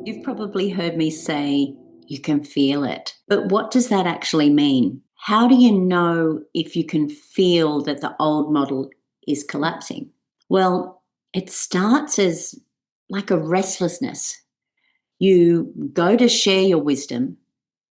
You've probably heard me say you can feel it, but what does that actually mean? How do you know if you can feel that the old model is collapsing? Well, it starts as like a restlessness. You go to share your wisdom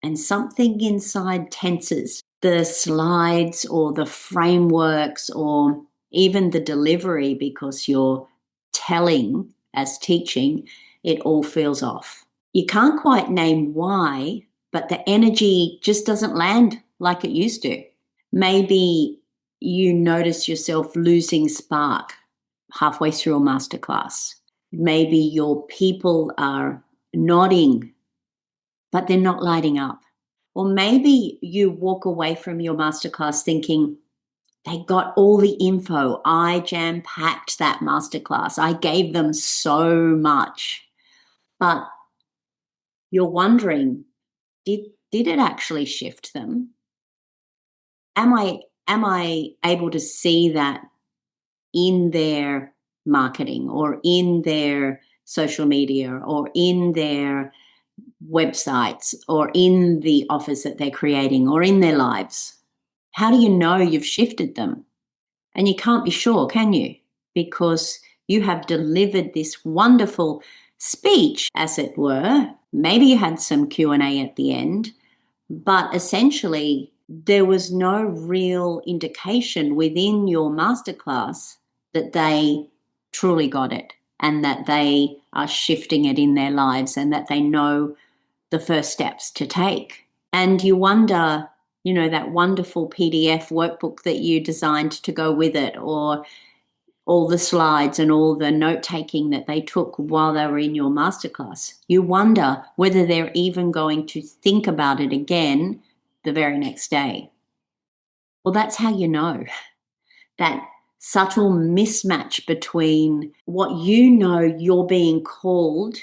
and something inside tenses. The slides or the frameworks or even the delivery, because you're telling as teaching, it all feels off. You can't quite name why, but the energy just doesn't land like it used to. Maybe you notice yourself losing spark halfway through a masterclass. Maybe your people are nodding, but they're not lighting up. Or maybe you walk away from your masterclass thinking, they got all the info. I jam-packed that masterclass. I gave them so much. But you're wondering, did it actually shift them? Am I able to see that in their marketing or in their social media or in their websites or in the offers that they're creating or in their lives? How do you know you've shifted them? And you can't be sure, can you? Because you have delivered this wonderful speech, as it were. Maybe you had some Q&A at the end, but essentially there was no real indication within your masterclass that they truly got it and that they are shifting it in their lives and that they know the first steps to take. And you wonder, that wonderful PDF workbook that you designed to go with it, or all the slides and all the note-taking that they took while they were in your masterclass. You wonder whether they're even going to think about it again the very next day. Well, that's how you know. That subtle mismatch between what you're being called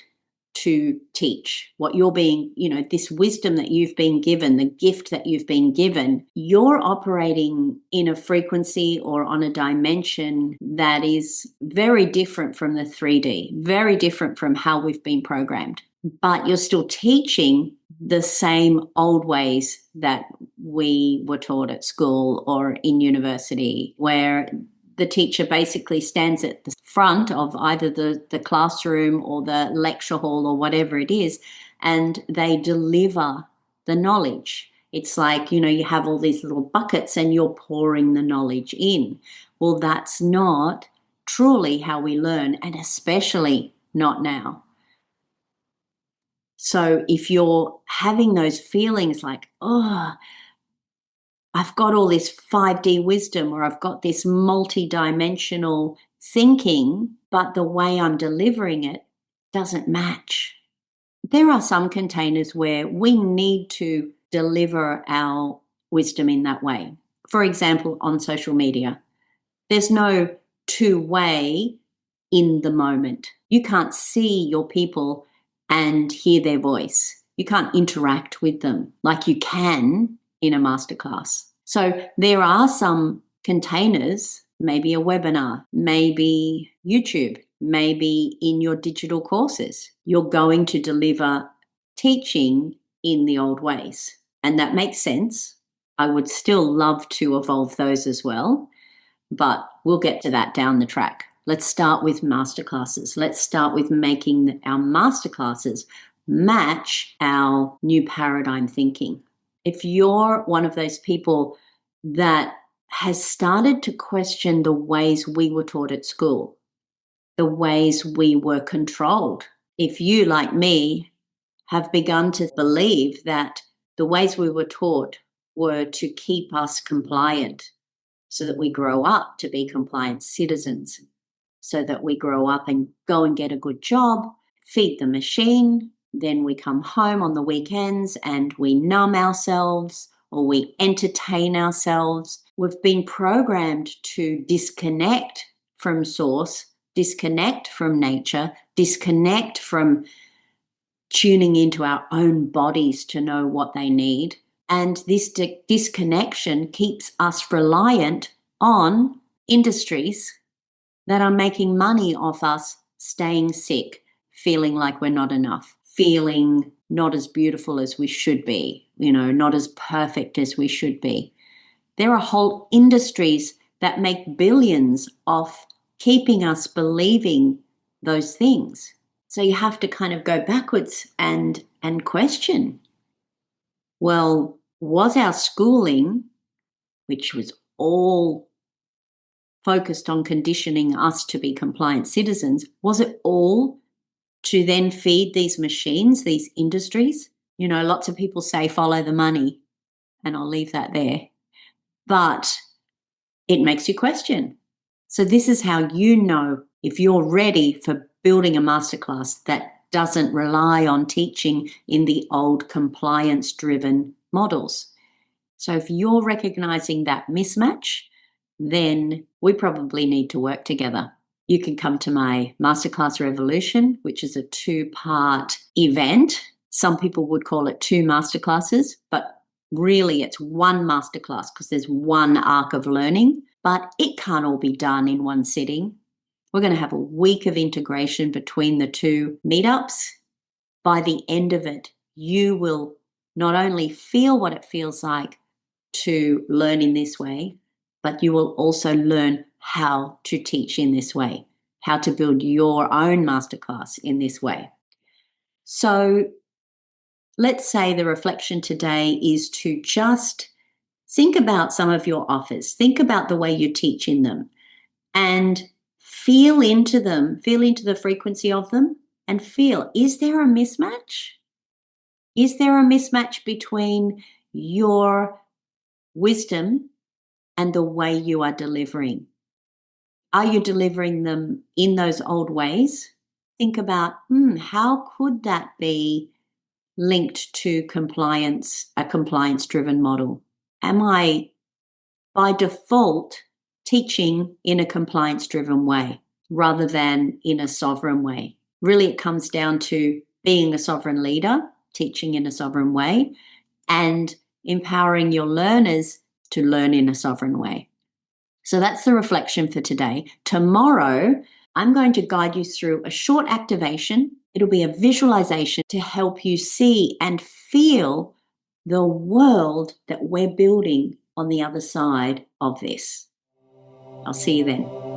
to teach, what you're being, this wisdom that you've been given, the gift that you've been given, you're operating in a frequency or on a dimension that is very different from the 3D, very different from how we've been programmed. But you're still teaching the same old ways that we were taught at school or in university, where the teacher basically stands at the front of either the classroom or the lecture hall or whatever it is, and they deliver the knowledge. It's like, you have all these little buckets and you're pouring the knowledge in. Well, that's not truly how we learn, and especially not now. So if you're having those feelings like, oh, I've got all this 5D wisdom, or I've got this multi-dimensional thinking, but the way I'm delivering it doesn't match. There are some containers where we need to deliver our wisdom in that way. For example, on social media, there's no two-way in the moment. You can't see your people and hear their voice. You can't interact with them like you can in a masterclass. So there are some containers, maybe a webinar, maybe YouTube, maybe in your digital courses. You're going to deliver teaching in the old ways. And that makes sense. I would still love to evolve those as well, but we'll get to that down the track. Let's start with masterclasses. Let's start with making our masterclasses match our new paradigm thinking. If you're one of those people that has started to question the ways we were taught at school, the ways we were controlled, if you, like me, have begun to believe that the ways we were taught were to keep us compliant so that we grow up to be compliant citizens, so that we grow up and go and get a good job, feed the machine, then we come home on the weekends and we numb ourselves or we entertain ourselves. We've been programmed to disconnect from source, disconnect from nature, disconnect from tuning into our own bodies to know what they need. And this disconnection keeps us reliant on industries that are making money off us staying sick, feeling like we're not enough, feeling not as beautiful as we should be, not as perfect as we should be. There are whole industries that make billions off keeping us believing those things. So you have to kind of go backwards and question, well, was our schooling, which was all focused on conditioning us to be compliant citizens, was it all to then feed these machines, these industries? Lots of people say follow the money, and I'll leave that there. But it makes you question. So this is how you know if you're ready for building a masterclass that doesn't rely on teaching in the old compliance-driven models. So if you're recognizing that mismatch, then we probably need to work together. You can come to my Masterclass Revolution, which is a 2-part event. Some people would call it 2 masterclasses, but really it's 1 masterclass because there's 1 arc of learning, but it can't all be done in 1 sitting. We're going to have a week of integration between the 2 meetups. By the end of it, you will not only feel what it feels like to learn in this way, but you will also learn how to teach in this way, how to build your own masterclass in this way. So let's say the reflection today is to just think about some of your offers, think about the way you teach in them, and feel into them, feel into the frequency of them, and feel, is there a mismatch? Is there a mismatch between your wisdom and the way you are delivering? Are you delivering them in those old ways? Think about, how could that be linked to compliance, a compliance-driven model? Am I, by default, teaching in a compliance-driven way rather than in a sovereign way? Really, it comes down to being a sovereign leader, teaching in a sovereign way, and empowering your learners to learn in a sovereign way. So that's the reflection for today. Tomorrow, I'm going to guide you through a short activation. It'll be a visualization to help you see and feel the world that we're building on the other side of this. I'll see you then.